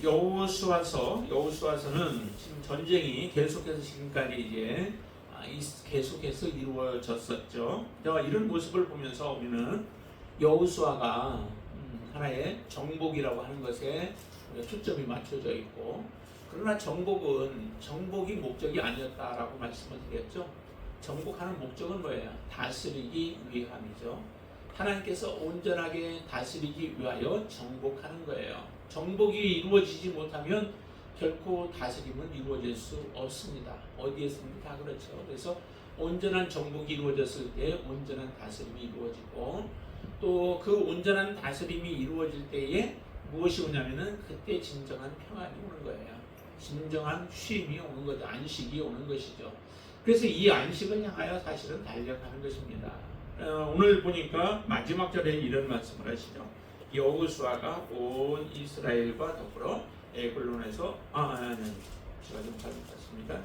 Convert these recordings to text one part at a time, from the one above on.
여호수아서는 지금 전쟁이 계속해서 지금까지 이제 계속해서 이루어졌었죠. 이런 모습을 보면서 우리는 여호수아가 하나의 정복이라고 하는 것에 초점이 맞춰져 있고, 그러나 정복이 목적이 아니었다라고 말씀을 드렸죠. 정복하는 목적은 뭐예요? 다스리기 위함이죠. 하나님께서 온전하게 다스리기 위하여 정복하는 거예요. 정복이 이루어지지 못하면 결코 다스림은 이루어질 수 없습니다. 어디에서든 다 그렇죠. 그래서 온전한 정복이 이루어졌을 때 온전한 다스림이 이루어지고, 또 그 온전한 다스림이 이루어질 때에 무엇이 오냐면은 그때 진정한 평안이 오는 거예요. 진정한 쉼이 오는 거죠. 안식이 오는 것이죠. 그래서 이 안식을 향하여 사실은 달려가는 것입니다. 오늘 보니까 마지막 절에 이런 말씀을 하시죠. 여호수아가 온 이스라엘과 더불어 에글론에서 제가 좀 잘못했습니다.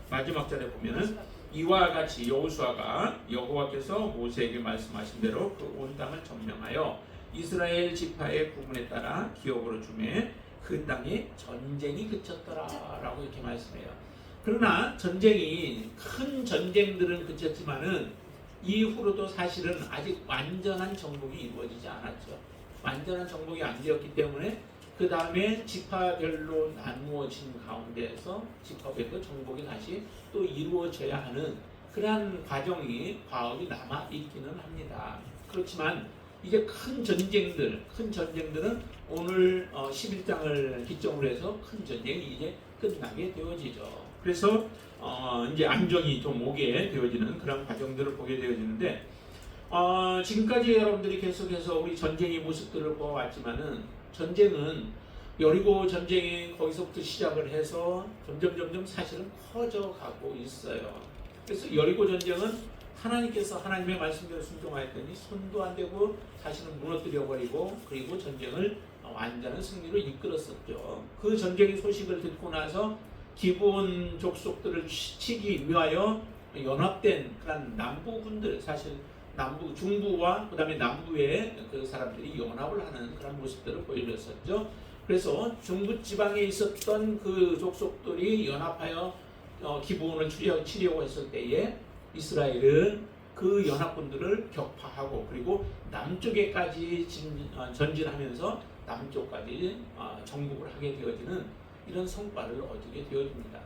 마지막 절에 보면은 이와 같이 여호수아가 여호와께서 모세에게 말씀하신 대로 그 온 땅을 점령하여 이스라엘 지파의 구분에 따라 기업으로 주매 그 땅에 전쟁이 그쳤더라라고 이렇게 말씀해요. 그러나 큰 전쟁들은 그쳤지만은 이후로도 사실은 아직 완전한 정복이 이루어지지 않았죠. 완전한 정복이 안 되었기 때문에 그 다음에 지파별로 나누어진 가운데에서 지파별로 정복이 다시 또 이루어져야 하는 그러한 과업이 남아 있기는 합니다. 그렇지만 이제 큰 전쟁들은 오늘 11장을 기점으로 해서 큰 전쟁이 이제 끝나게 되어지죠. 그래서 이제 안정이 좀 오게 되어지는 그런 과정들을 보게 되어지는데, 지금까지 여러분들이 계속해서 우리 전쟁의 모습들을 보아왔지만은, 전쟁은 여리고 전쟁이 거기서부터 시작을 해서 점점 사실은 커져가고 있어요. 그래서 여리고 전쟁은 하나님께서 하나님의 말씀대로 순종하였더니 손도 안 대고 사실은 무너뜨려 버리고, 그리고 전쟁을 완전한 승리로 이끌었었죠. 그 전쟁의 소식을 듣고 나서 기브온 족속들을 치기 위하여 연합된 그런 남부군들, 사실 중부와 그다음에 남부의 그 사람들이 연합을 하는 그런 모습들을 보여줬었죠. 그래서 중부 지방에 있었던 그 족속들이 연합하여 기브온을 치려고 했을 때에 이스라엘은 그 연합군들을 격파하고, 그리고 남쪽에까지 전진하면서 남쪽까지 정복을 하게 되어지는 이런 성과를 얻게 되어집니다.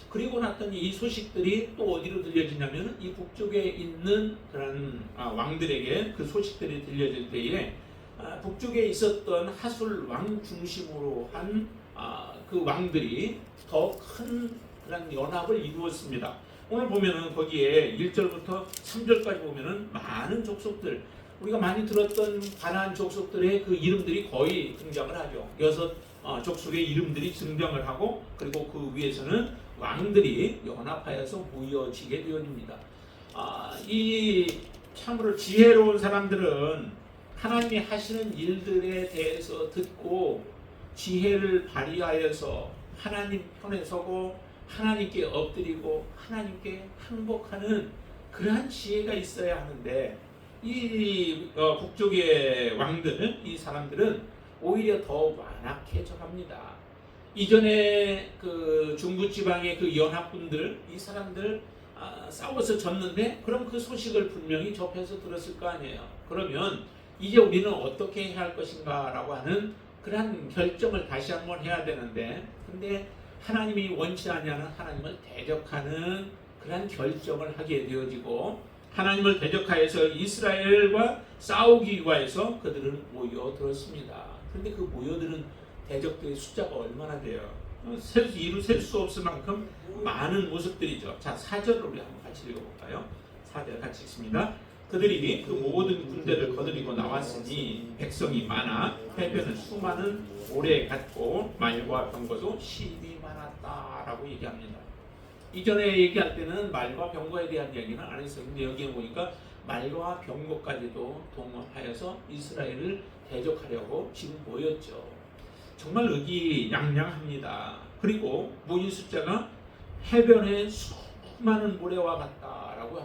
그리고 났더니 이 소식들이 또 어디로 들려지냐면 이 북쪽에 있는 그런 왕들에게 그 소식들이 들려질 때에 북쪽에 있었던 하술 왕 중심으로 한 그 왕들이 더 큰 그런 연합을 이루었습니다. 오늘 보면은 거기에 1절부터 3절까지 보면은 많은 족속들, 우리가 많이 들었던 가나안 족속들의 그 이름들이 거의 등장을 하죠. 6 족속의 이름들이 등장을 하고, 그리고 그 위에서는 왕들이 연합하여서 모여지게 되어집니다. 이 참으로 지혜로운 사람들은 하나님이 하시는 일들에 대해서 듣고 지혜를 발휘하여서 하나님 편에 서고 하나님께 엎드리고 하나님께 항복하는 그러한 지혜가 있어야 하는데, 이 북쪽의 왕들, 이 사람들은 오히려 더 완악해져 갑니다. 이전에 그 중부지방의 그 연합군들, 이 사람들 싸워서 졌는데, 그럼 그 소식을 분명히 접해서 들었을 거 아니에요. 그러면 이제 우리는 어떻게 해야 할 것인가 라고 하는 그러한 결정을 다시 한번 해야 되는데, 근데 하나님이 원치 않냐는 하나님을 대적하는 그러한 결정을 하게 되어지고, 하나님을 대적하여서 이스라엘과 싸우기 위하여서 그들은 모여들었습니다. 그런데 그 모여드는 대적들의 숫자가 얼마나 돼요? 이루 셀 수 없을 만큼 많은 모습들이죠. 자, 4절을 우리 한번 같이 읽어볼까요? 4절 같이 읽습니다. 그들이 그 모든 군대를 거느리고 나왔으니 백성이 많아 해변은 수많은 오래 갔고 말과 병거도 심히 많았다라고 얘기합니다. 이전에 얘기할 때는 말과 병거에 대한 이야기는 안 했어요. 근데 여기에 보니까 말과 병거까지도 동원하여서 이스라엘을 대적하려고 지금 모였죠. 정말 의기양양합니다. 그리고 모인 숫자가 해변에 수많은 모래와 같다라고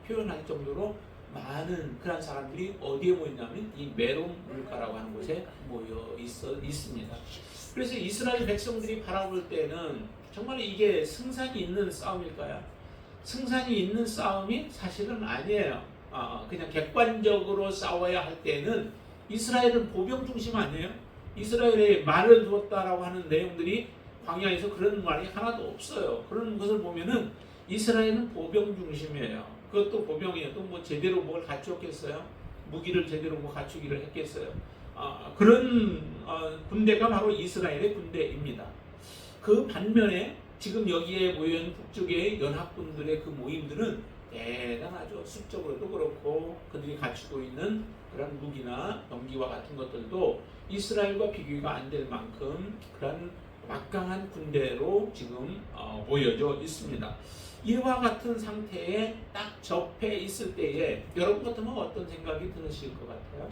표현할 정도로 많은 그런 사람들이 어디에 모였냐면 이 메론 물가라고 하는 곳에 모여 있습니다. 그래서 이스라엘 백성들이 바라볼 때는 정말 이게 승산이 있는 싸움일까요? 승산이 있는 싸움이 사실은 아니에요. 그냥 객관적으로 싸워야 할 때는 이스라엘은 보병 중심 아니에요? 이스라엘에 말을 두었다라고 하는 내용들이 광야에서 그런 말이 하나도 없어요. 그런 것을 보면은 이스라엘은 보병 중심이에요. 그것도 보병이에요. 또 뭐 제대로 뭘 갖추었겠어요? 무기를 제대로 뭐 갖추기를 했겠어요? 그런 군대가 바로 이스라엘의 군대입니다. 그 반면에 지금 여기에 모여있는 북쪽의 연합군들의 그 모임들은 대단하죠. 수적으로도 그렇고 그들이 갖추고 있는 그런 무기나 병기와 같은 것들도 이스라엘과 비교가 안 될 만큼 그런 막강한 군대로 지금 모여져 있습니다. 이와 같은 상태에 딱 접해 있을 때에 여러분 같으면 어떤 생각이 드실 것 같아요?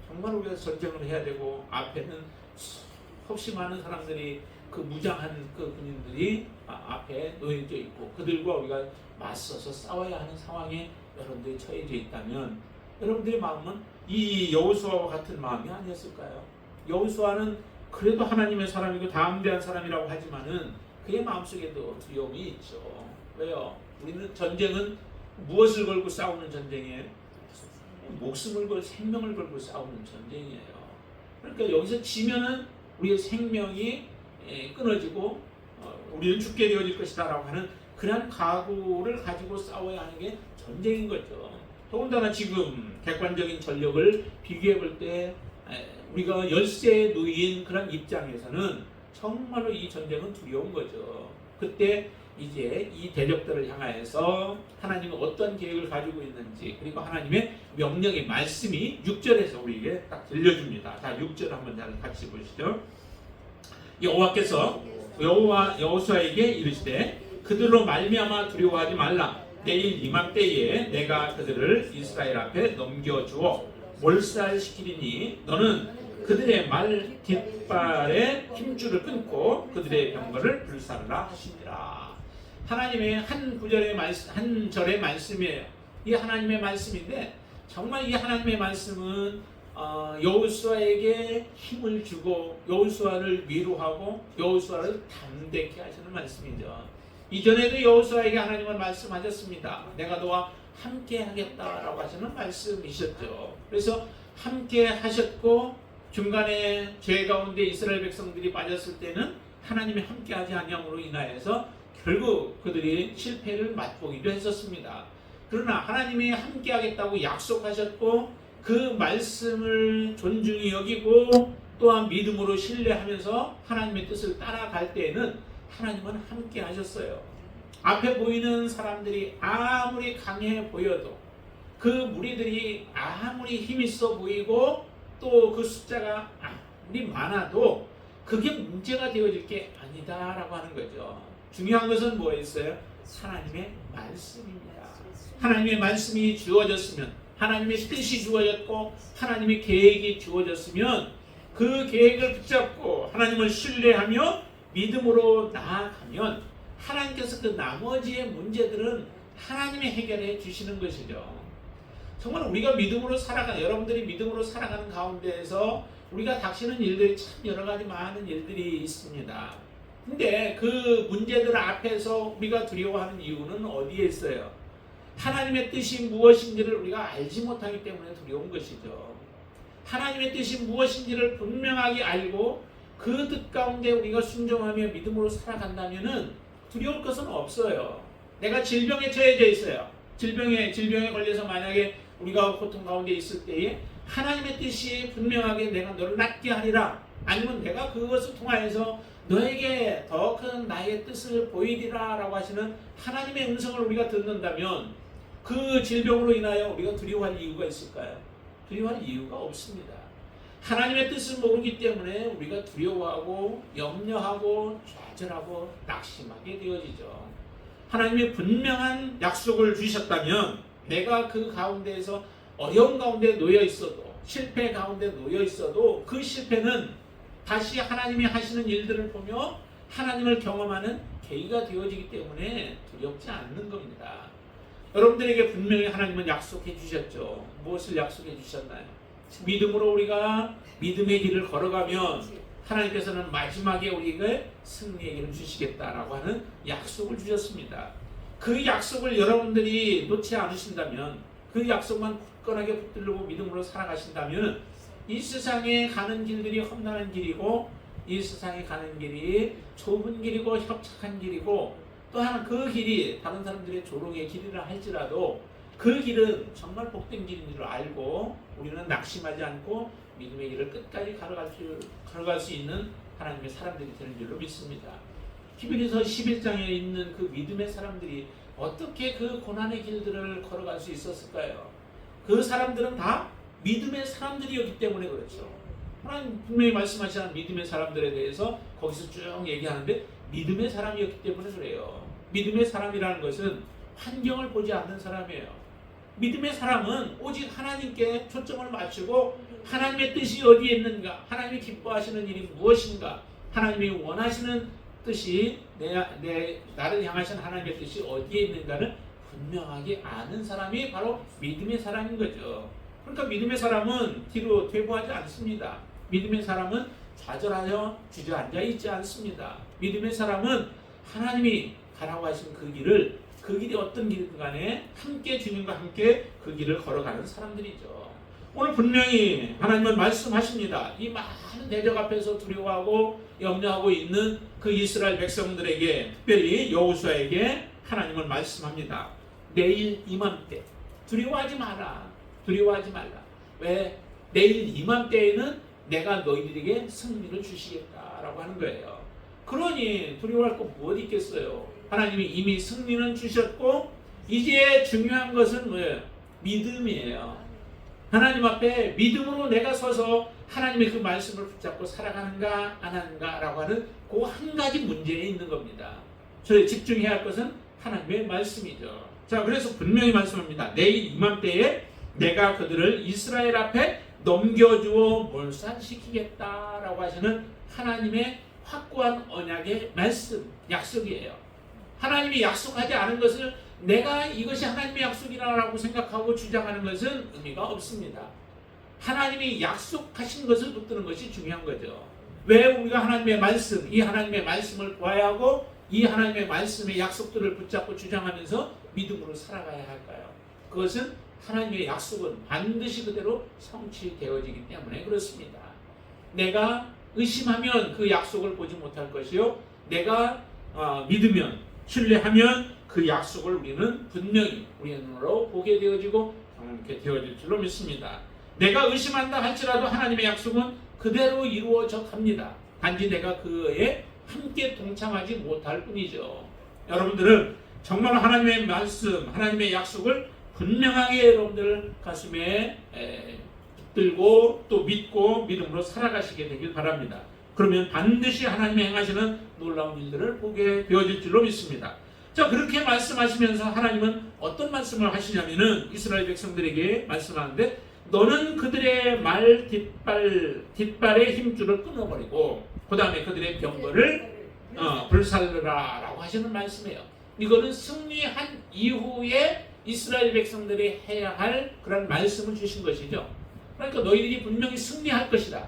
정말 우리가 전쟁을 해야 되고 앞에는 수없이 많은 사람들이 그 무장한 그 군인들이 앞에 놓여져 있고 그들과 우리가 맞서서 싸워야 하는 상황에 여러분들이 처해져 있다면 여러분들의 마음은 이 여호수아와 같은 마음이 아니었을까요? 여호수아는 그래도 하나님의 사람이고 담대한 사람이라고 하지만은 그의 마음속에도 두려움이 있죠. 왜요? 우리는 전쟁은 무엇을 걸고 싸우는 전쟁이에요? 목숨을 걸고 생명을 걸고 싸우는 전쟁이에요. 그러니까 여기서 지면은 우리의 생명이 끊어지고 우리는 죽게 되어질 것이다 라고 하는 그런 각오를 가지고 싸워야 하는 게 전쟁인 거죠. 더군다나 지금 객관적인 전력을 비교해 볼 때 우리가 열세에 놓인 그런 입장에서는 정말로 이 전쟁은 두려운 거죠. 그때 이제 이 대적들을 향하여서 하나님은 어떤 계획을 가지고 있는지 그리고 하나님의 명령의 말씀이 6절에서 우리에게 딱 들려줍니다. 자, 6절 한번 같이 보시죠. 여호와께서 여호수아에게 이르시되 그들로 말미암아 두려워하지 말라. 내일 이맘때에 내가 그들을 이스라엘 앞에 넘겨주어 몰살시키리니 너는 그들의 말 뒷발에 힘줄을 끊고 그들의 병거를 불살라 하시니라. 하나님의 한 구절의 말씀, 한 절의 말씀이에요. 이 하나님의 말씀인데 정말 이 하나님의 말씀은 여호수아에게 힘을 주고 여호수아를 위로하고 여호수아를 담대케 하시는 말씀이죠. 이전에도 여호수아에게 하나님은 말씀하셨습니다. 내가 너와 함께 하겠다라고 하시는 말씀이셨죠. 그래서 함께 하셨고 중간에 죄 가운데 이스라엘 백성들이 빠졌을 때는 하나님이 함께 하지 아니함으로 인하여서 결국 그들이 실패를 맛보기도 했었습니다. 그러나 하나님이 함께 하겠다고 약속하셨고 그 말씀을 존중히 여기고 또한 믿음으로 신뢰하면서 하나님의 뜻을 따라갈 때에는 하나님은 함께 하셨어요. 앞에 보이는 사람들이 아무리 강해 보여도 그 무리들이 아무리 힘있어 보이고 또 그 숫자가 아무리 많아도 그게 문제가 되어질 게 아니다라고 하는 거죠. 중요한 것은 뭐였어요? 하나님의 말씀입니다. 하나님의 말씀이 주어졌으면 하나님의 뜻이 주어졌고 하나님의 계획이 주어졌으면 그 계획을 붙잡고 하나님을 신뢰하며 믿음으로 나아가면 하나님께서 그 나머지의 문제들은 하나님이 해결해 주시는 것이죠. 정말 우리가 믿음으로 살아가는 여러분들이 믿음으로 살아가는 가운데에서 우리가 닥치는 일들이 참 여러 가지 많은 일들이 있습니다. 근데 그 문제들 앞에서 우리가 두려워하는 이유는 어디에 있어요? 하나님의 뜻이 무엇인지를 우리가 알지 못하기 때문에 두려운 것이죠. 하나님의 뜻이 무엇인지를 분명하게 알고 그 뜻 가운데 우리가 순종하며 믿음으로 살아간다면은 두려울 것은 없어요. 내가 질병에 처해져 있어요. 질병에 걸려서 만약에 우리가 고통 가운데 있을 때에 하나님의 뜻이 분명하게 내가 너를 낫게 하리라, 아니면 내가 그것을 통하여서 너에게 더 큰 나의 뜻을 보이리라 라고 하시는 하나님의 음성을 우리가 듣는다면 그 질병으로 인하여 우리가 두려워할 이유가 있을까요? 두려워할 이유가 없습니다. 하나님의 뜻을 모르기 때문에 우리가 두려워하고 염려하고 좌절하고 낙심하게 되어지죠. 하나님이 분명한 약속을 주셨다면 내가 그 가운데에서 어려운 가운데 놓여 있어도 실패 가운데 놓여 있어도 그 실패는 다시 하나님이 하시는 일들을 보며 하나님을 경험하는 계기가 되어지기 때문에 두렵지 않는 겁니다. 여러분들에게 분명히 하나님은 약속해 주셨죠. 무엇을 약속해 주셨나요? 믿음으로 우리가 믿음의 길을 걸어가면 하나님께서는 마지막에 우리에게 승리의 길을 주시겠다라고 하는 약속을 주셨습니다. 그 약속을 여러분들이 놓지 않으신다면, 그 약속만 굳건하게 붙들고 믿음으로 살아가신다면, 이 세상에 가는 길들이 험난한 길이고, 이 세상에 가는 길이 좁은 길이고 협착한 길이고, 또한 그 길이 다른 사람들의 조롱의 길이라 할지라도 그 길은 정말 복된 길인 줄 알고 우리는 낙심하지 않고 믿음의 길을 끝까지 걸어갈 수 있는 하나님의 사람들이 되는 줄로 믿습니다. 히브리서 11장에 있는 그 믿음의 사람들이 어떻게 그 고난의 길들을 걸어갈 수 있었을까요? 그 사람들은 다 믿음의 사람들이었기 때문에 그렇죠. 하나님 분명히 말씀하시는 믿음의 사람들에 대해서 거기서 쭉 얘기하는데 믿음의 사람이었기 때문에 그래요. 믿음의 사람이라는 것은 환경을 보지 않는 사람이에요. 믿음의 사람은 오직 하나님께 초점을 맞추고 하나님의 뜻이 어디에 있는가, 하나님이 기뻐하시는 일이 무엇인가, 하나님이 원하시는 뜻이 나를 향하신 하나님의 뜻이 어디에 있는가를 분명하게 아는 사람이 바로 믿음의 사람인 거죠. 그러니까 믿음의 사람은 뒤로 퇴보하지 않습니다. 믿음의 사람은 좌절하여 주저앉아 있지 않습니다. 믿음의 사람은 하나님이 가라고 하신 그 길이 어떤 길이든 간에 함께 주님과 함께 그 길을 걸어가는 사람들이죠. 오늘 분명히 하나님은 말씀하십니다. 이 많은 대적 앞에서 두려워하고 염려하고 있는 그 이스라엘 백성들에게, 특별히 여호수아에게 하나님은 말씀합니다. 내일 이맘때 두려워하지 마라. 두려워하지 말라. 왜? 내일 이맘때에는 내가 너희들에게 승리를 주시겠다라고 하는 거예요. 그러니 두려워할 거 무엇이 있겠어요? 하나님이 이미 승리는 주셨고 이제 중요한 것은 뭐예요? 믿음이에요. 하나님 앞에 믿음으로 내가 서서 하나님의 그 말씀을 붙잡고 살아가는가 안 하는가 라고 하는 그 한 가지 문제에 있는 겁니다. 저희 집중해야 할 것은 하나님의 말씀이죠. 자, 그래서 분명히 말씀합니다. 내일 이맘때에 내가 그들을 이스라엘 앞에 넘겨주어 몰살시키겠다라고 하시는 하나님의 확고한 언약의 말씀, 약속이에요. 하나님이 약속하지 않은 것을 내가 이것이 하나님의 약속이라고 생각하고 주장하는 것은 의미가 없습니다. 하나님이 약속하신 것을 붙드는 것이 중요한 거죠. 왜 우리가 하나님의 말씀, 이 하나님의 말씀을 구해야 하고 이 하나님의 말씀의 약속들을 붙잡고 주장하면서 믿음으로 살아가야 할까요? 그것은 하나님의 약속은 반드시 그대로 성취되어지기 때문에 그렇습니다. 내가 의심하면 그 약속을 보지 못할 것이요, 내가 믿으면, 신뢰하면 그 약속을 우리는 분명히 우리의 눈으로 보게 되어지고 경험하게 되어질 줄로 믿습니다. 내가 의심한다 할지라도 하나님의 약속은 그대로 이루어져 갑니다. 단지 내가 그에 함께 동참하지 못할 뿐이죠. 여러분들은 정말 하나님의 말씀, 하나님의 약속을 분명하게 여러분들 가슴에 붙들고 또 믿고 믿음으로 살아가시게 되길 바랍니다. 그러면 반드시 하나님이 행하시는 놀라운 일들을 보게 되어질 줄로 믿습니다. 자, 그렇게 말씀하시면서 하나님은 어떤 말씀을 하시냐면은 이스라엘 백성들에게 말씀하는데, 너는 그들의 말 뒷발의 힘줄을 끊어버리고 그 다음에 그들의 병거를 불살르라 라고 하시는 말씀이에요. 이거는 승리한 이후에 이스라엘 백성들이 해야 할 그런 말씀을 주신 것이죠. 그러니까 너희들이 분명히 승리할 것이다.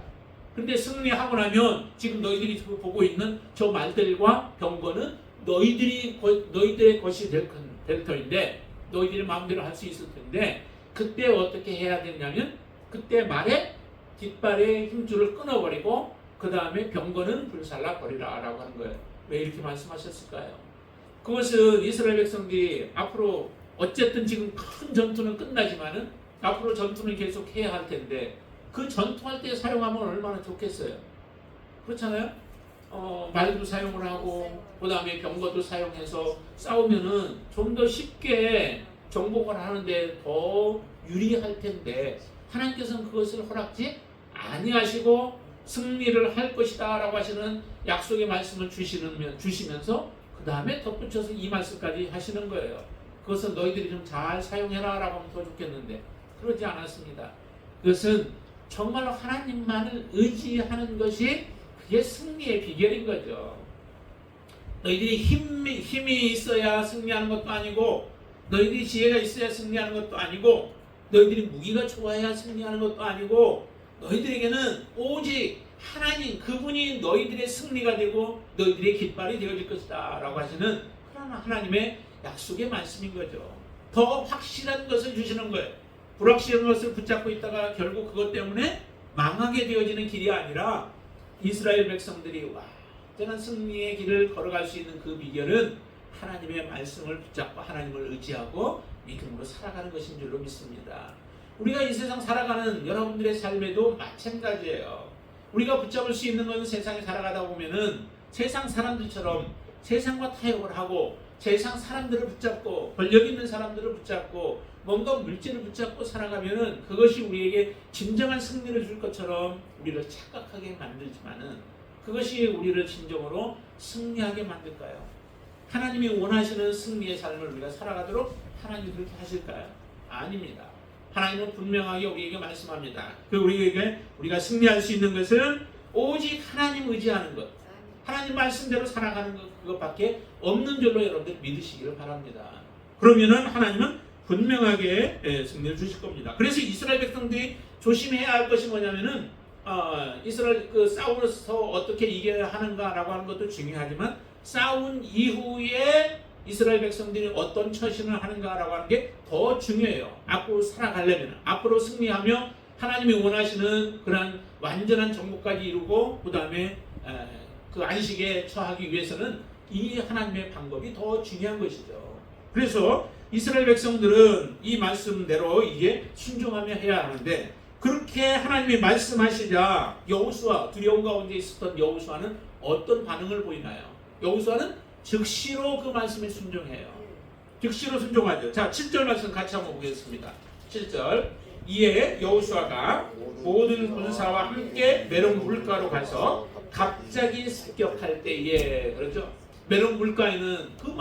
근데 승리하고 나면 지금 너희들이 보고 있는 저 말들과 병거는 너희들의 것이 될 터인데, 너희들이 마음대로 할 수 있을 텐데, 그때 어떻게 해야 되냐면 그때 말에 뒷발의 힘줄을 끊어버리고 그 다음에 병거는 불살라 버리라 라고 하는 거예요. 왜 이렇게 말씀하셨을까요? 그것은 이스라엘 백성들이 앞으로 어쨌든 지금 큰 전투는 끝나지만은 앞으로 전투는 계속 해야 할 텐데, 그 전투할 때 사용하면 얼마나 좋겠어요. 그렇잖아요. 말도 사용을 하고 그 다음에 병거도 사용해서 싸우면은 좀 더 쉽게 정복을 하는데 더 유리할 텐데, 하나님께서는 그것을 허락지 아니하시고 승리를 할 것이다 라고 하시는 약속의 말씀을 주시면서 그 다음에 덧붙여서 이 말씀까지 하시는 거예요. 그것은 너희들이 좀 잘 사용해라 라고 하면 더 좋겠는데 그러지 않았습니다. 그것은 정말로 하나님만을 의지하는 것이 그게 승리의 비결인 거죠. 너희들이 힘이 있어야 승리하는 것도 아니고 너희들이 지혜가 있어야 승리하는 것도 아니고 너희들이 무기가 좋아야 승리하는 것도 아니고 너희들에게는 오직 하나님 그분이 너희들의 승리가 되고 너희들의 깃발이 되어질 것이다 라고 하시는 그런 하나님의 약속의 말씀인 거죠. 더 확실한 것을 주시는 거예요. 불확실한 것을 붙잡고 있다가 결국 그것 때문에 망하게 되어지는 길이 아니라 이스라엘 백성들이 완전한 승리의 길을 걸어갈 수 있는 그 비결은 하나님의 말씀을 붙잡고 하나님을 의지하고 믿음으로 살아가는 것인 줄로 믿습니다. 우리가 이 세상 살아가는 여러분들의 삶에도 마찬가지예요. 우리가 붙잡을 수 있는 것은 세상에 살아가다 보면은 세상 사람들처럼 세상과 타협을 하고 세상 사람들을 붙잡고 권력 있는 사람들을 붙잡고 뭔가 물질을 붙잡고 살아가면은 그것이 우리에게 진정한 승리를 줄 것처럼 우리를 착각하게 만들지만은 그것이 우리를 진정으로 승리하게 만들까요? 하나님이 원하시는 승리의 삶을 우리가 살아가도록 하나님이 그렇게 하실까요? 아닙니다. 하나님은 분명하게 우리에게 말씀합니다. 우리가 승리할 수 있는 것은 오직 하나님 의지하는 것, 하나님 말씀대로 살아가는 것, 그것밖에 없는 줄로 여러분들 믿으시기를 바랍니다. 그러면은 하나님은 분명하게 승리를 주실 겁니다. 그래서 이스라엘 백성들이 조심해야 할 것이 뭐냐면은 이스라엘 싸우면서 어떻게 이겨야 하는가라고 하는 것도 중요하지만 싸운 이후에 이스라엘 백성들이 어떤 처신을 하는가라고 하는 게 더 중요해요. 앞으로 살아가려면, 앞으로 승리하며 하나님이 원하시는 그런 완전한 정복까지 이루고 그 다음에 그 안식에 처하기 위해서는 이 하나님의 방법이 더 중요한 것이죠. 그래서 이스라엘 백성들은 이 말씀대로 이게 순종하며 해야 하는데 그렇게 하나님이 말씀하시자 여호수아, 두려움 가운데 있었던 여호수아는 어떤 반응을 보이나요? 여호수아는 즉시로 그 말씀에 순종해요. 즉시로 순종하죠. 자, 7절 말씀 같이 한번 보겠습니다. 7절. 이에 여호수아가 모든 군사와 함께 메론 물가로 가서 갑자기 습격할 때에, 그렇죠? 메론 물가에는 그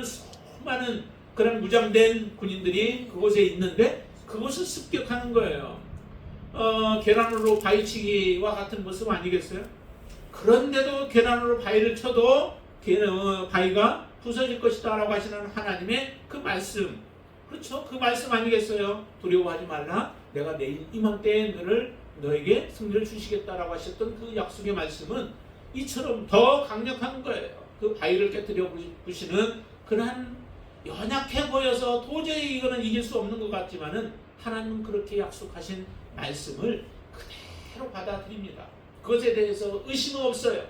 수많은 그런 무장된 군인들이 그곳에 있는데 그곳을 습격하는 거예요. 계란으로 바위치기와 같은 모습 아니겠어요? 그런데도 계란으로 바위를 쳐도 바위가 부서질 것이다 라고 하시는 하나님의 그 말씀, 그렇죠? 그 말씀 아니겠어요? 두려워하지 말라, 내가 내일 이맘때에 너에게 승리를 주시겠다라고 하셨던 그 약속의 말씀은 이처럼 더 강력한 거예요. 그 바위를 깨뜨려 부시는 그러한 연약해 보여서 도저히 이거는 이길 수 없는 것 같지만은 하나님은 그렇게 약속하신 말씀을 그대로 받아들입니다. 그것에 대해서 의심 없어요.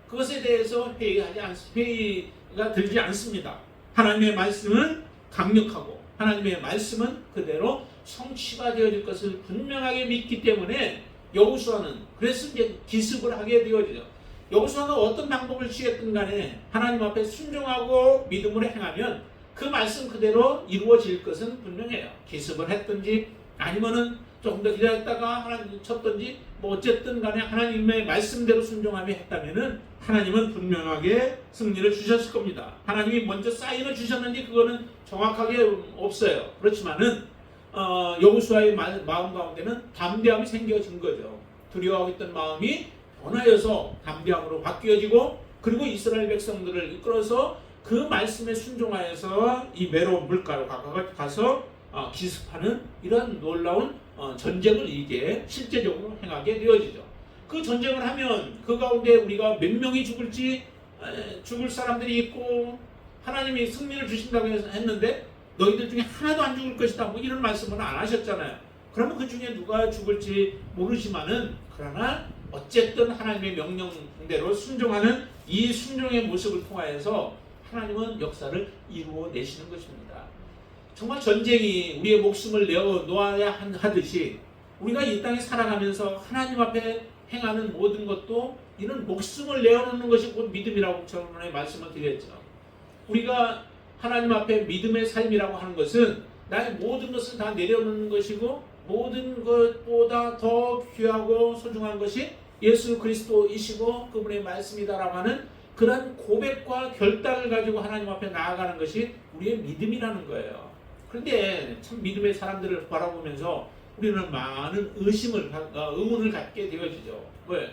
그것에 대해서 회의가 들지 않습니다. 하나님의 말씀은 강력하고 하나님의 말씀은 그대로 성취가 되어질 것을 분명하게 믿기 때문에 여호수아는 그래서 이제 기습을 하게 되어지죠. 여호수아가 어떤 방법을 취했든 간에 하나님 앞에 순종하고 믿음으로 행하면 그 말씀 그대로 이루어질 것은 분명해요. 기습을 했든지 아니면은 조금 더 기다렸다가 하나님 쳤든지 뭐 어쨌든 간에 하나님의 말씀대로 순종하며 했다면은 하나님은 분명하게 승리를 주셨을 겁니다. 하나님이 먼저 사인을 주셨는지 그거는 정확하게 없어요. 그렇지만은 여호수아의 마음 가운데는 담대함이 생겨진 거죠. 두려워하고 있던 마음이 변하여서 담대함으로 바뀌어지고 그리고 이스라엘 백성들을 이끌어서 그 말씀에 순종하여서 이 메론 물가로 가서 기습하는 이런 놀라운 전쟁을 이게 실제적으로 행하게 되어지죠. 그 전쟁을 하면 그 가운데 우리가 몇 명이 죽을 사람들이 있고 하나님이 승리를 주신다고 했는데 너희들 중에 하나도 안 죽을 것이다 뭐 이런 말씀은 안 하셨잖아요. 그러면 그 중에 누가 죽을지 모르지만은 그러나 어쨌든 하나님의 명령대로 순종하는 이 순종의 모습을 통하여서 하나님은 역사를 이루어내시는 것입니다. 정말 전쟁이 우리의 목숨을 내어놓아야 하듯이 우리가 이 땅에 살아가면서 하나님 앞에 행하는 모든 것도 이런 목숨을 내어놓는 것이 곧 믿음이라고 저번에 말씀을 드렸죠. 우리가 하나님 앞에 믿음의 삶이라고 하는 것은 나의 모든 것을 다 내려놓는 것이고 모든 것보다 더 귀하고 소중한 것이 예수 그리스도이시고 그분의 말씀이다라고 하는 그런 고백과 결단을 가지고 하나님 앞에 나아가는 것이 우리의 믿음이라는 거예요. 그런데 참 믿음의 사람들을 바라보면서 우리는 많은 의문을 갖게 되어지죠. 왜?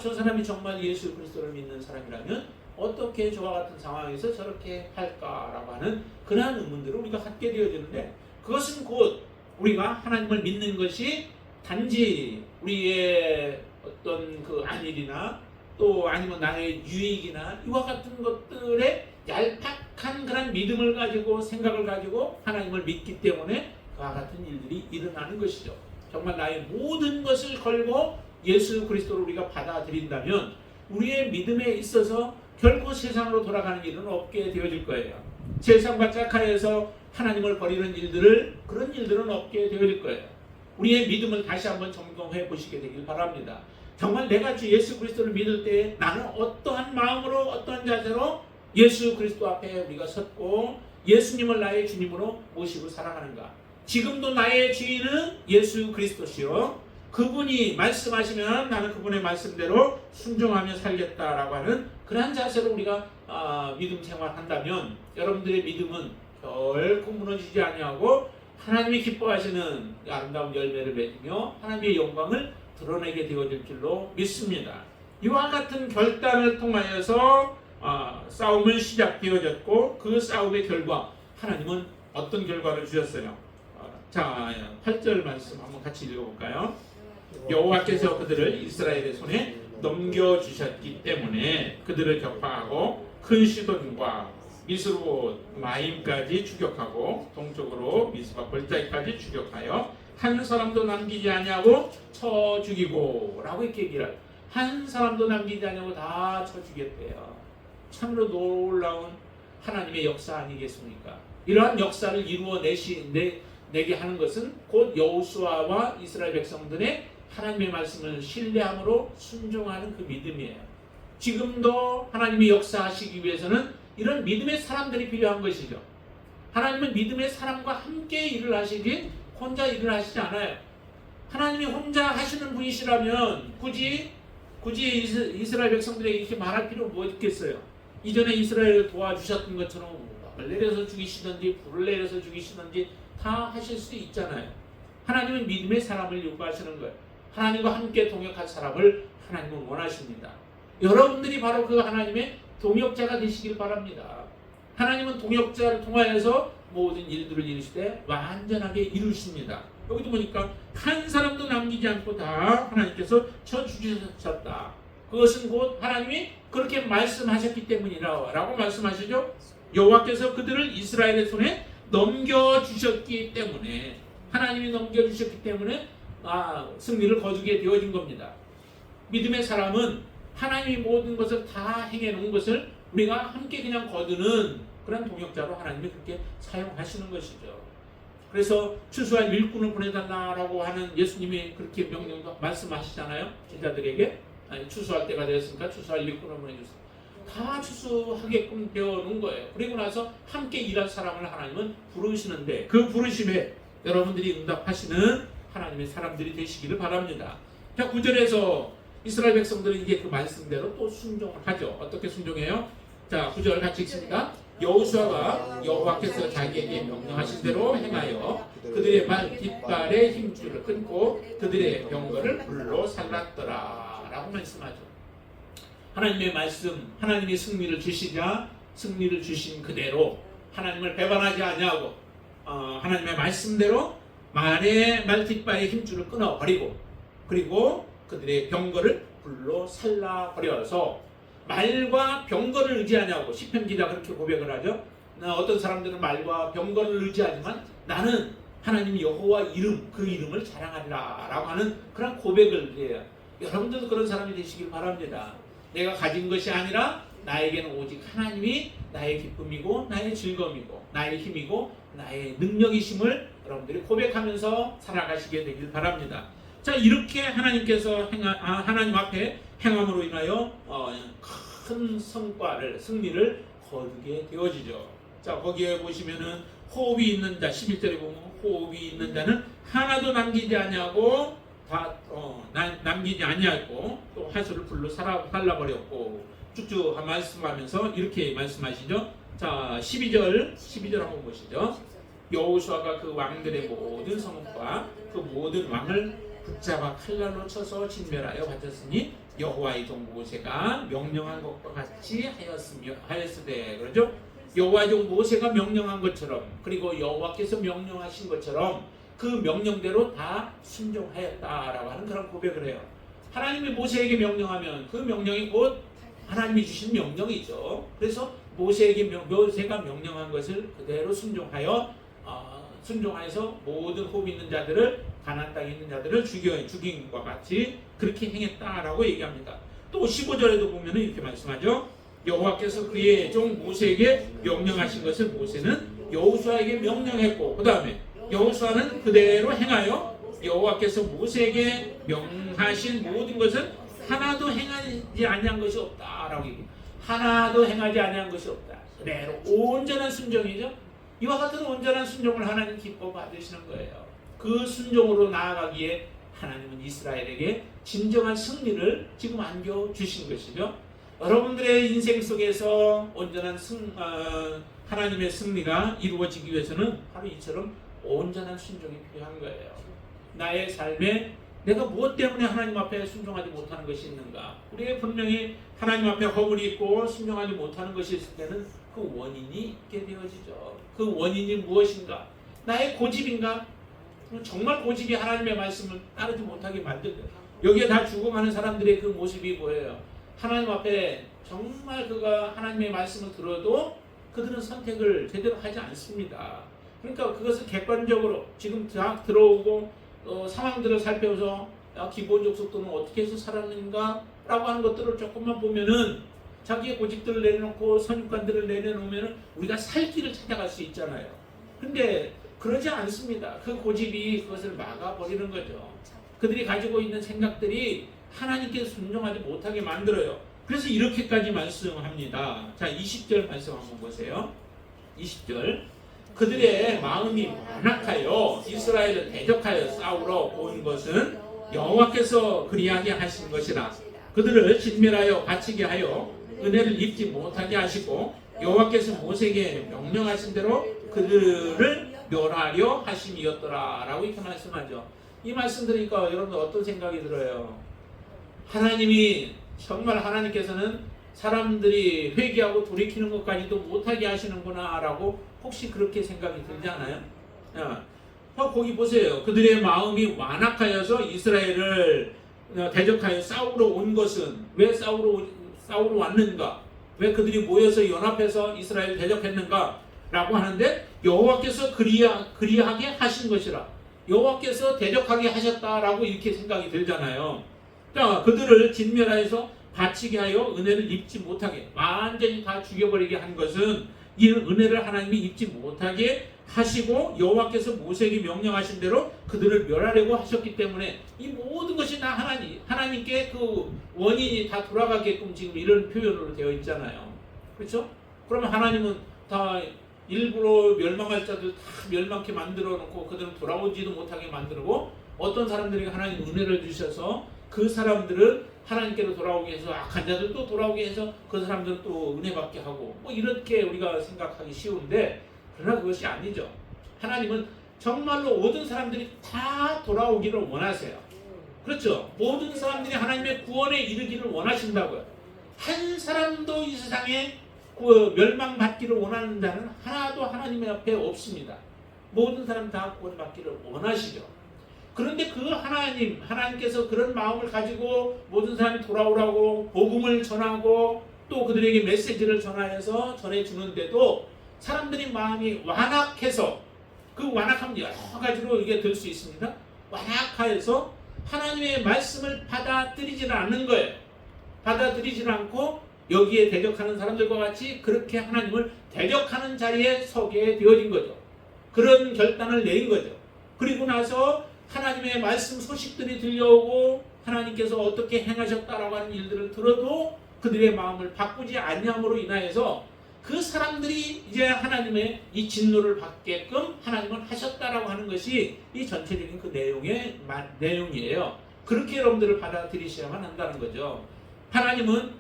저 사람이 정말 예수 그리스도를 믿는 사람이라면 어떻게 저와 같은 상황에서 저렇게 할까라고 하는 그러한 의문들을 우리가 갖게 되어지는데, 그것은 곧 우리가 하나님을 믿는 것이 단지 우리의 어떤 그 안일이나 또 아니면 나의 유익이나 이와 같은 것들에 얄팍한 그런 믿음을 가지고 생각을 가지고 하나님을 믿기 때문에 그와 같은 일들이 일어나는 것이죠. 정말 나의 모든 것을 걸고 예수 그리스도를 우리가 받아들인다면 우리의 믿음에 있어서 결코 세상으로 돌아가는 일은 없게 되어질 거예요. 세상과 짝하여서 하나님을 버리는 일들을, 그런 일들은 없게 되어질 거예요. 우리의 믿음을 다시 한번 점검해 보시게 되길 바랍니다. 정말 내가 주 예수 그리스도를 믿을 때 나는 어떠한 마음으로, 어떠한 자세로 예수 그리스도 앞에 우리가 섰고 예수님을 나의 주님으로 모시고 살아가는가. 지금도 나의 주인은 예수 그리스도시요, 그분이 말씀하시면 나는 그분의 말씀대로 순종하며 살겠다라고 하는 그러한 자세로 우리가 믿음 생활한다면 여러분들의 믿음은 결코 무너지지 아니하고 하나님이 기뻐하시는 아름다운 열매를 맺으며 하나님의 영광을 드러내게 되어질 줄로 믿습니다. 이와 같은 결단을 통하여서 싸움은 시작되어졌고 그 싸움의 결과 하나님은 어떤 결과를 주셨어요? 자, 8절 말씀 한번 같이 읽어볼까요? 여호와께서 그들을 이스라엘의 손에 넘겨주셨기 때문에 그들을 격파하고 큰 시돈과 미스롯 마임까지 추격하고 동쪽으로 미스바 벌자기까지 추격하여 한 사람도 남기지 아니하고 쳐 죽이고 라고 이렇게 얘기를, 한 사람도 남기지 아니하고 다 쳐 죽였대요. 참으로 놀라운 하나님의 역사 아니겠습니까? 이러한 역사를 이루어내게 하는 것은 곧 여호수아와 이스라엘 백성들의 하나님의 말씀을 신뢰함으로 순종하는 그 믿음이에요. 지금도 하나님이 역사하시기 위해서는 이런 믿음의 사람들이 필요한 것이죠. 하나님은 믿음의 사람과 함께 일을 하시지 혼자 일을 하시지 않아요. 하나님이 혼자 하시는 분이시라면 굳이 이스라엘 백성들에게 이렇게 말할 필요가 뭐 있겠어요? 이전에 이스라엘을 도와주셨던 것처럼 을 내려서 죽이시든지 불을 내려서 죽이시든지 다 하실 수 있잖아요. 하나님은 믿음의 사람을 요구하시는 거예요. 하나님과 함께 동역할 사람을 하나님은 원하십니다. 여러분들이 바로 그 하나님의 동역자가 되시길 바랍니다. 하나님은 동역자를 통하여서 모든 일들을 이루시되 완전하게 이루십니다. 여기도 보니까 한 사람도 남기지 않고 다 하나님께서 쳐주셨다. 그것은 곧 하나님이 그렇게 말씀하셨기 때문이라고 말씀하시죠. 여호와께서 그들을 이스라엘의 손에 넘겨주셨기 때문에, 하나님이 넘겨주셨기 때문에 승리를 거두게 되어진 겁니다. 믿음의 사람은 하나님이 모든 것을 다 행해놓은 것을 우리가 함께 그냥 거두는 그런 동역자로 하나님이 그렇게 사용하시는 것이죠. 그래서 추수할 일꾼을 보내달라고 하는 예수님이 그렇게 명령도 말씀하시잖아요. 제자들에게 추수할 때가 되었으니까 추수할 일꾼을 보내주세요. 다 추수하게끔 되어놓은 거예요. 그리고 나서 함께 일할 사람을 하나님은 부르시는데 그 부르심에 여러분들이 응답하시는 하나님의 사람들이 되시기를 바랍니다. 자, 9절에서 이스라엘 백성들은 이제 그 말씀대로 또 순종을 하죠. 어떻게 순종해요? 자, 9절 같이 읽습니다. 여호수아가 여호와께서 자기에게 명령하신 대로 행하여 그들의 말 깃발의 힘줄을 끊고 그들의 병거를 불로 살랐더라 라고 말씀하죠. 하나님의 말씀, 하나님이 승리를 주시자 승리를 주신 그대로 하나님을 배반하지 아니하고 하나님의 말씀대로 말의 말깃발의 힘줄을 끊어버리고 그리고 그들의 병거를 불로 살라버려서, 말과 병거를 의지하냐고 시편 기자 그렇게 고백을 하죠. 어떤 사람들은 말과 병거를 의지하지만 나는 하나님 여호와 이름, 그 이름을 자랑하리라 라고 하는 그런 고백을 해요. 여러분들도 그런 사람이 되시길 바랍니다. 내가 가진 것이 아니라 나에게는 오직 하나님이 나의 기쁨이고 나의 즐거움이고 나의 힘이고 나의 능력이심을 여러분들이 고백하면서 살아가시게 되길 바랍니다. 자, 이렇게 하나님께서 하나님 앞에 행함으로 인하여 큰 성과를, 승리를 거두게 되어지죠. 자, 거기에 보시면은 호흡이 있는 자, 11절에 보면 호흡이 있는 자는 하나도 남기지 아니하고 남기지 아니하고 또 하수를 불로 살라버렸고 쭉쭉 말씀하면서 이렇게 말씀하시죠. 자, 12절 한번 보시죠. 여호수아가 그 왕들의 모든 성읍과 그 모든 왕을 붙잡아 칼날로 쳐서 진멸하여 바쳤으니 여호와의 종 모세가 명령한 것과 같이 하였으되 그러죠? 여호와의 종 모세가 명령한 것처럼 그리고 여호와께서 명령하신 것처럼 그 명령대로 다 순종하였다라고 하는 그런 고백을 해요. 하나님이 모세에게 명령하면 그 명령이 곧 하나님이 주신 명령이죠. 그래서 모세가 명령한 것을 그대로 순종하여서 모든 호흡 있는 자들을 가나안 땅에 있는 자들을 죽인 것과 같이 그렇게 행했다라고 얘기합니다. 또 15절에도 보면 이렇게 말씀하죠. 여호와께서 그의 종 모세에게 명령하신 것을 모세는 여호수아에게 명령했고 그 다음에 여호수아는 그대로 행하여 여호와께서 모세에게 명하신 모든 것은 하나도 행하지 아니한 것이 없다라고 얘기해요. 하나도 행하지 아니한 것이 없다. 그대로 온전한 순종이죠. 이와 같은 온전한 순종을 하나님 기뻐 받으시는 거예요. 그 순종으로 나아가기에 하나님은 이스라엘에게 진정한 승리를 지금 안겨주신 것이죠. 여러분들의 인생 속에서 온전한 하나님의 승리가 이루어지기 위해서는 바로 이처럼 온전한 순종이 필요한 거예요. 나의 삶에 내가 무엇 때문에 하나님 앞에 순종하지 못하는 것이 있는가? 우리가 분명히 하나님 앞에 허물이 있고 순종하지 못하는 것이 있을 때는 그 원인이 있게 되어지죠. 그 원인이 무엇인가? 나의 고집인가? 정말 고집이 하나님의 말씀을 따르지 못하게 만들죠. 여기에 다 죽어가는 사람들의 그 모습이 뭐예요? 하나님 앞에 정말 그가 하나님의 말씀을 들어도 그들은 선택을 제대로 하지 않습니다. 그러니까 그것을 객관적으로 지금 다 들어오고 상황들을 살펴서 기본적 속도는 어떻게 해서 살았는가 라고 하는 것들을 조금만 보면은 자기의 고집들을 내려놓고 선입관들을 내려놓으면 우리가 살 길을 찾아갈 수 있잖아요. 근데 그러지 않습니다. 그 고집이 그것을 막아버리는 거죠. 그들이 가지고 있는 생각들이 하나님께 순종하지 못하게 만들어요. 그래서 이렇게까지 말씀합니다. 자, 20절 말씀 한번 보세요. 20절 그들의 마음이 완악하여 이스라엘을 대적하여 싸우러 온 것은 여호와께서 그리하게 하신 것이라. 그들을 진멸하여 갇히게 하여 은혜를 입지 못하게 하시고 여호와께서 모세에게 명령하신 대로 그들을 멸하려 하심이었더라 라고 이렇게 말씀하죠. 이 말씀 들으니까 여러분 어떤 생각이 들어요? 하나님이 정말 하나님께서는 사람들이 회개하고 돌이키는 것까지도 못하게 하시는구나 라고 혹시 그렇게 생각이 들지 않아요? 거기 보세요. 그들의 마음이 완악하여서 이스라엘을 대적하여 싸우러 온 것은 왜 싸우러 왔는가? 왜 그들이 모여서 연합해서 이스라엘을 대적했는가? 라고 하는데 여호와께서 그리하게 하신 것이라. 여호와께서 대적하게 하셨다라고 이렇게 생각이 들잖아요. 자, 그들을 진멸하여서 갇히게 하여 은혜를 입지 못하게 완전히 다 죽여버리게 한 것은 이 은혜를 하나님이 입지 못하게 하시고 여호와께서 모세에게 명령하신 대로 그들을 멸하려고 하셨기 때문에 이 모든 것이 다 하나님께 그 원인이 다 돌아가게끔 지금 이런 표현으로 되어 있잖아요. 그렇죠? 그러면 하나님은 다 일부러 멸망할 자들 다 멸망케 만들어 놓고 그들은 돌아오지도 못하게 만들고 어떤 사람들에게 하나님 은혜를 주셔서 그 사람들은 하나님께로 돌아오게 해서 악한 자들도 돌아오게 해서 그 사람들은 또 은혜 받게 하고 뭐 이렇게 우리가 생각하기 쉬운데 그러나 그것이 아니죠. 하나님은 정말로 모든 사람들이 다 돌아오기를 원하세요. 그렇죠? 모든 사람들이 하나님의 구원에 이르기를 원하신다고요. 한 사람도 이 세상에 멸망받기를 원하는 자는 하나도 하나님의 앞에 없습니다. 모든 사람 다 구원받기를 원하시죠. 그런데 그 하나님께서 그런 마음을 가지고 모든 사람이 돌아오라고 복음을 전하고 또 그들에게 메시지를 전하여서 전해주는데도 사람들이 마음이 완악해서 그 완악함 여러 가지로 이게 될 수 있습니다. 완악하여서 하나님의 말씀을 받아들이지는 않는 거예요. 받아들이지는 않고 여기에 대적하는 사람들과 같이 그렇게 하나님을 대적하는 자리에 서게 되어진 거죠. 그런 결단을 내린 거죠. 그리고 나서 하나님의 말씀 소식들이 들려오고 하나님께서 어떻게 행하셨다라고 하는 일들을 들어도 그들의 마음을 바꾸지 않냐므로 인하여서 그 사람들이 이제 하나님의 이 진노를 받게끔 하나님은 하셨다라고 하는 것이 이 전체적인 그 내용이에요. 그렇게 여러분들을 받아들이셔야만 한다는 거죠. 하나님은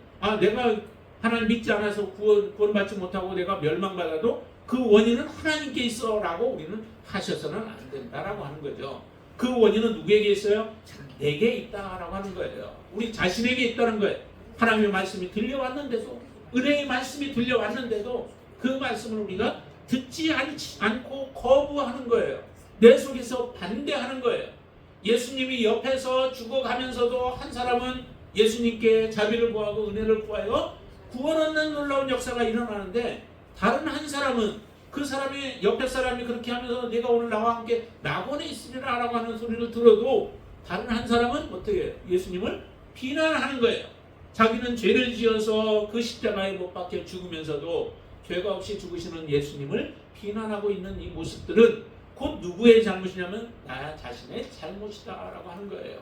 내가 하나님 믿지 않아서 구원받지 못하고 내가 멸망받아도 그 원인은 하나님께 있어 라고 우리는 하셔서는 안 된다라고 하는 거죠. 그 원인은 누구에게 있어요? 내게 있다라고 하는 거예요. 우리 자신에게 있다는 거예요. 하나님의 말씀이 들려왔는데도, 은혜의 말씀이 들려왔는데도 그 말씀을 우리가 듣지 않고 거부하는 거예요. 내 속에서 반대하는 거예요. 예수님이 옆에서 죽어가면서도 한 사람은 예수님께 자비를 구하고 은혜를 구하여 구원 얻는 놀라운 역사가 일어나는데, 다른 한 사람은 그 사람이 옆에 사람이 그렇게 하면서 내가 오늘 나와 함께 낙원에 있으리라 라고 하는 소리를 들어도 다른 한 사람은 어떻게 해요? 예수님을 비난하는 거예요. 자기는 죄를 지어서 그 십자가에 못 박혀 죽으면서도 죄가 없이 죽으시는 예수님을 비난하고 있는 이 모습들은 곧 누구의 잘못이냐면 나 자신의 잘못이다 라고 하는 거예요.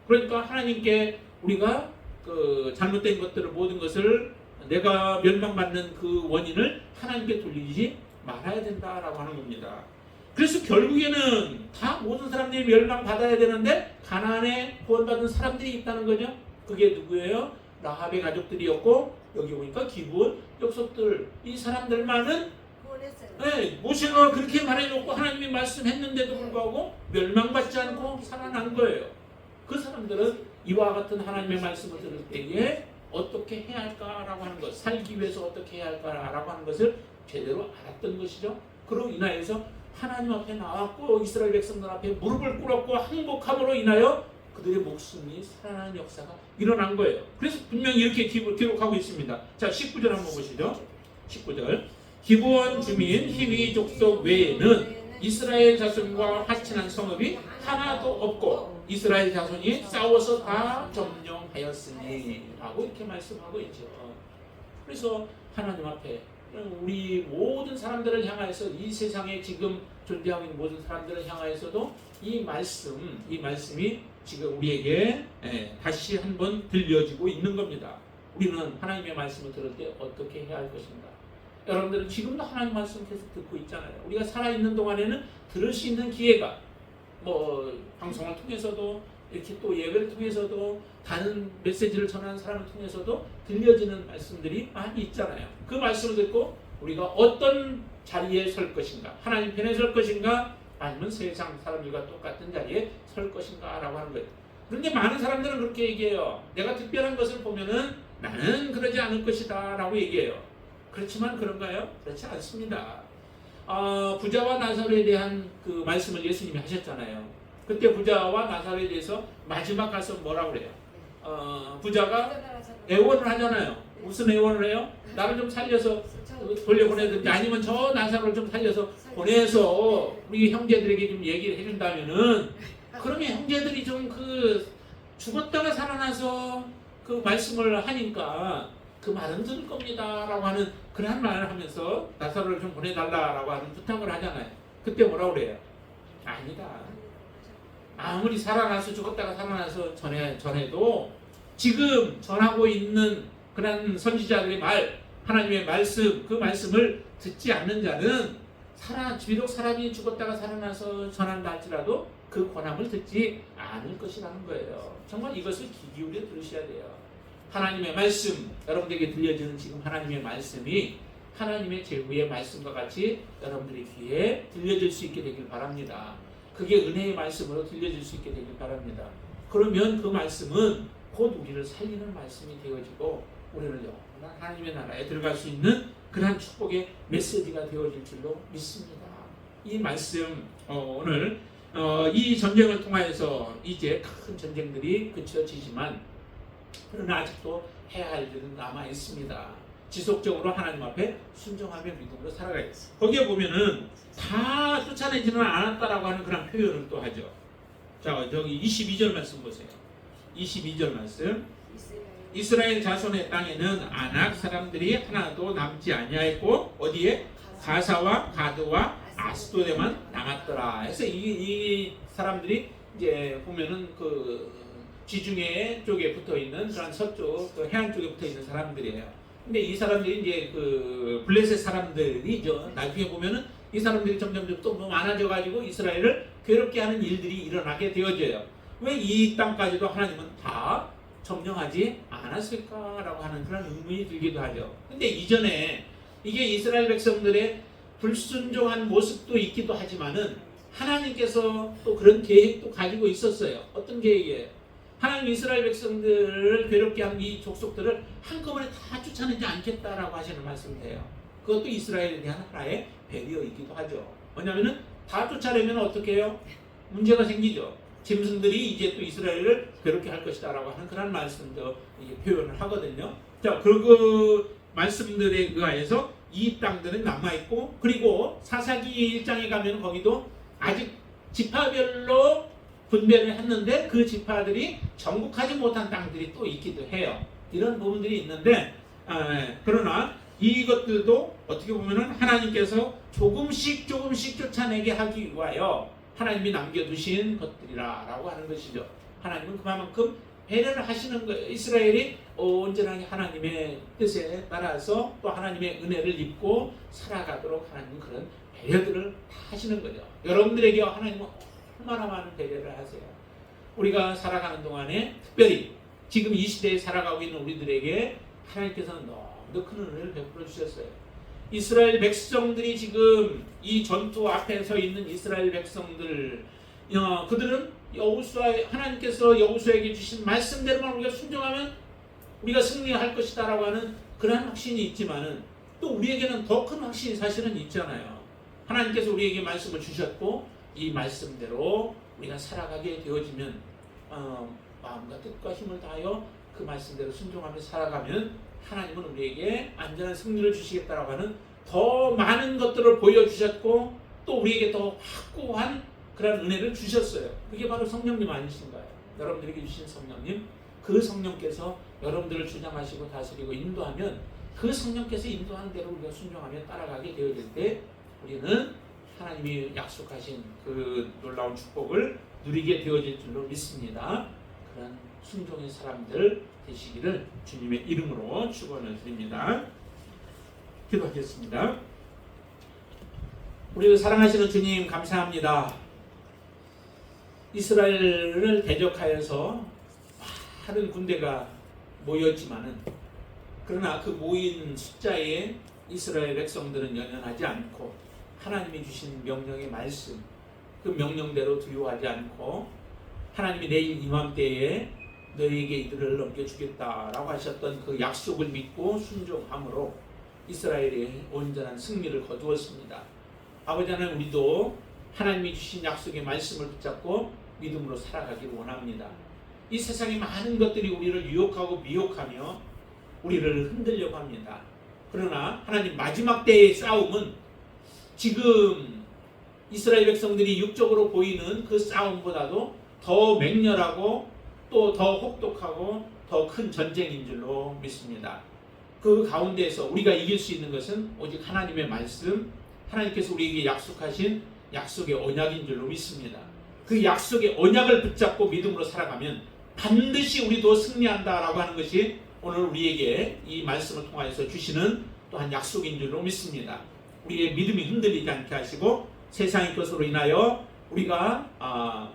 그러니까 하나님께 우리가 그 잘못된 것들을, 모든 것을 내가 멸망받는 그 원인을 하나님께 돌리지 말아야 된다라고 하는 겁니다. 그래서 결국에는 다 모든 사람들이 멸망받아야 되는데 가나안에 구원받은 사람들이 있다는 거죠. 그게 누구예요? 라합의 가족들이었고, 여기 보니까 기브온 족속들, 이 사람들만은 네, 모세가 그렇게 말해놓고 하나님이 말씀했는데도 불구하고 멸망받지 않고 살아난 거예요. 그 사람들은 이와 같은 하나님의 말씀을 들을 때에 어떻게 해야 할까라고 하는 것, 살기 위해서 어떻게 해야 할까라고 하는 것을 제대로 알았던 것이죠. 그로 인하여서 하나님 앞에 나왔고 이스라엘 백성들 앞에 무릎을 꿇었고 항복함으로 인하여 그들의 목숨이 살아나는 역사가 일어난 거예요. 그래서 분명히 이렇게 기록하고 있습니다. 자, 19절 한번 보시죠. 19절. 기브온 주민 히위 족속 외에는 이스라엘 자손과 화친한 성읍이 하나도 없고 이스라엘 자손이 싸워서 다 점령하였으니 라고 이렇게 말씀하고 있죠. 그래서 하나님 앞에 우리 모든 사람들을 향하여서, 이 세상에 지금 존재하고 있는 모든 사람들을 향하여서도 이 말씀이 지금 우리에게 다시 한번 들려지고 있는 겁니다. 우리는 하나님의 말씀을 들을 때 어떻게 해야 할 것인가? 여러분들은 지금도 하나님 말씀 계속 듣고 있잖아요. 우리가 살아있는 동안에는 들을 수 있는 기회가 방송을 통해서도, 이렇게 또 예배를 통해서도, 다른 메시지를 전하는 사람을 통해서도 들려지는 말씀들이 많이 있잖아요. 그 말씀을 듣고 우리가 어떤 자리에 설 것인가, 하나님 편에 설 것인가, 아니면 세상 사람들과 똑같은 자리에 설 것인가 라고 하는 거예요. 그런데 많은 사람들은 그렇게 얘기해요. 내가 특별한 것을 보면은 나는 그러지 않을 것이다 라고 얘기해요. 그렇지만 그런가요? 그렇지 않습니다. 부자와 나사로에 대한 그 말씀을 예수님이 하셨잖아요. 그때 부자와 나사로에 대해서 마지막 가서 뭐라고 그래요? 부자가 애원을 하잖아요. 무슨 애원을 해요? 나를 좀 살려서 돌려보내든지, 아니면 저 나사로를 좀 살려서 보내서 우리 형제들에게 좀 얘기를 해준다면은, 그러면 형제들이 좀 죽었다가 살아나서 그 말씀을 하니까 그 말은 들을 겁니다 라고 하는 그런 말을 하면서 나사로를 좀 보내달라라고 하는 부탁을 하잖아요. 그때 뭐라고 그래요? 아니다. 아무리 살아나서 죽었다가 살아나서 전해도 지금 전하고 있는 그런 선지자들의 말, 하나님의 말씀, 그 말씀을 듣지 않는 자는 비록 사람이 죽었다가 살아나서 전한다 할지라도 그 권함을 듣지 않을 것이라는 거예요. 정말 이것을 귀 기울여 들으셔야 돼요. 하나님의 말씀, 여러분들에게 들려지는 지금 하나님의 말씀이 하나님의 제후의 말씀과 같이 여러분들의 귀에 들려질 수 있게 되길 바랍니다. 그게 은혜의 말씀으로 들려질 수 있게 되길 바랍니다. 그러면 그 말씀은 곧 우리를 살리는 말씀이 되어지고 우리를 영원한 하나님의 나라에 들어갈 수 있는 그러한 축복의 메시지가 되어질 줄로 믿습니다. 이 말씀 오늘 이 전쟁을 통하여서 이제 큰 전쟁들이 그쳐지지만, 그러나 아직도 해야 할 일은 남아 있습니다. 지속적으로 하나님 앞에 순종하며 믿음으로 살아가야 돼요. 거기에 보면은 다 쫓아내지는 않았다라고 하는 그런 표현을 또 하죠. 자, 저기 22절 말씀 보세요. 22절 말씀. 이스라엘 자손의 땅에는 아낙 사람들이 하나도 남지 아니하였고 어디에? 가사와 가드와 아스도데만 남았더라. 그래서 이 사람들이 이제 보면은 그 지중해 쪽에 붙어 있는 그런 서쪽 그 해안 쪽에 붙어 있는 사람들이에요. 근데 이 사람들이 이제 그 블레셋 사람들이죠. 나중에 보면은 이 사람들이 점점 또 많아져 가지고 이스라엘을 괴롭게 하는 일들이 일어나게 되어져요. 왜 이 땅까지도 하나님은 다 점령하지 않았을까라고 하는 그런 의문이 들기도 하죠. 근데 이전에 이게 이스라엘 백성들의 불순종한 모습도 있기도 하지만은 하나님께서 또 그런 계획도 가지고 있었어요. 어떤 계획이에요? 하나님 이스라엘 백성들을 괴롭게 한 이 족속들을 한꺼번에 다 쫓아내지 않겠다라고 하시는 말씀이에요. 그것도 이스라엘에 대한 하나의 배려이기도 하죠. 왜냐하면 다 쫓아내면 어떻게 해요? 문제가 생기죠. 짐승들이 이제 또 이스라엘을 괴롭게 할 것이다라고 하는 그런 말씀도 표현을 하거든요. 자, 그 말씀들에 의해서 이 땅들은 남아있고, 그리고 사사기 1장에 가면 거기도 아직 지파별로 분배를 했는데 그 지파들이 정복하지 못한 땅들이 또 있기도 해요. 이런 부분들이 있는데, 그러나 이것들도 어떻게 보면은 하나님께서 조금씩 쫓아내게 하기 위하여 하나님이 남겨두신 것들이라고 하는 것이죠. 하나님은 그만큼 배려를 하시는 거예요. 이스라엘이 온전하게 하나님의 뜻에 따라서 또 하나님의 은혜를 입고 살아가도록 하나님은 그런 배려들을 다 하시는 거죠. 여러분들에게 하나님은 얼마나 많은 배려를 하세요. 우리가 살아가는 동안에 특별히 지금 이 시대에 살아가고 있는 우리들에게 하나님께서는 너무 큰 은혜를 베풀어 주셨어요. 이스라엘 백성들이 지금 이 전투 앞에 서 있는 이스라엘 백성들, 그들은 하나님께서 여호수아에게 주신 말씀대로만 우리가 순종하면 우리가 승리할 것이다라고 하는 그런 확신이 있지만은 또 우리에게는 더 큰 확신이 사실은 있잖아요. 하나님께서 우리에게 말씀을 주셨고 이 말씀대로 우리가 살아가게 되어지면 마음과 뜻과 힘을 다하여 그 말씀대로 순종하며 살아가면 하나님은 우리에게 안전한 승리를 주시겠다라고 하는 더 많은 것들을 보여주셨고 또 우리에게 더 확고한 그런 은혜를 주셨어요. 그게 바로 성령님 아니신가요? 여러분들에게 주신 성령님, 그 성령께서 여러분들을 주장하시고 다스리고 인도하면 그 성령께서 인도하는 대로 우리가 순종하며 따라가게 되어질 때 우리는 하나님이 약속하신 그 놀라운 축복을 누리게 되어질 줄로 믿습니다. 그런 순종의 사람들 되시기를 주님의 이름으로 축원을 드립니다. 기도하겠습니다. 우리를 사랑하시는 주님 감사합니다. 이스라엘을 대적하여서 많은 군대가 모였지만은 그러나 그 모인 숫자에 이스라엘 백성들은 연연하지 않고 하나님이 주신 명령의 말씀, 그 명령대로 두려워하지 않고 하나님이 내일 이맘때에 너희에게 이들을 넘겨주겠다라고 하셨던 그 약속을 믿고 순종함으로 이스라엘이 온전한 승리를 거두었습니다. 아버지 하나님, 우리도 하나님이 주신 약속의 말씀을 붙잡고 믿음으로 살아가기를 원합니다. 이 세상의 많은 것들이 우리를 유혹하고 미혹하며 우리를 흔들려고 합니다. 그러나 하나님 마지막 때의 싸움은 지금 이스라엘 백성들이 육적으로 보이는 그 싸움보다도 더 맹렬하고 또 더 혹독하고 더 큰 전쟁인 줄로 믿습니다. 그 가운데에서 우리가 이길 수 있는 것은 오직 하나님의 말씀, 하나님께서 우리에게 약속하신 약속의 언약인 줄로 믿습니다. 그 약속의 언약을 붙잡고 믿음으로 살아가면 반드시 우리도 승리한다라고 하는 것이 오늘 우리에게 이 말씀을 통하여서 주시는 또한 약속인 줄로 믿습니다. 우리의 믿음이 흔들리지 않게 하시고 세상의 것으로 인하여 우리가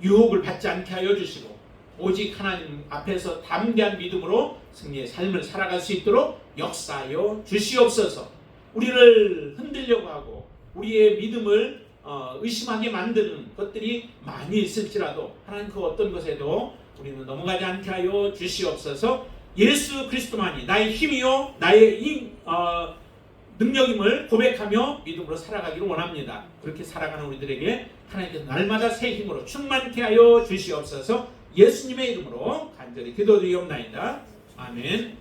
유혹을 받지 않게 하여 주시고 오직 하나님 앞에서 담대한 믿음으로 승리의 삶을 살아갈 수 있도록 역사하여 주시옵소서. 우리를 흔들려고 하고 우리의 믿음을 의심하게 만드는 것들이 많이 있을지라도 하나님 그 어떤 것에도 우리는 넘어가지 않게 하여 주시옵소서. 예수 그리스도만이 나의 힘이요 나의 능력임을 고백하며 믿음으로 살아가기를 원합니다. 그렇게 살아가는 우리들에게 하나님께서 날마다 새 힘으로 충만케 하여 주시옵소서. 예수님의 이름으로 간절히 기도드리옵나이다. 아멘.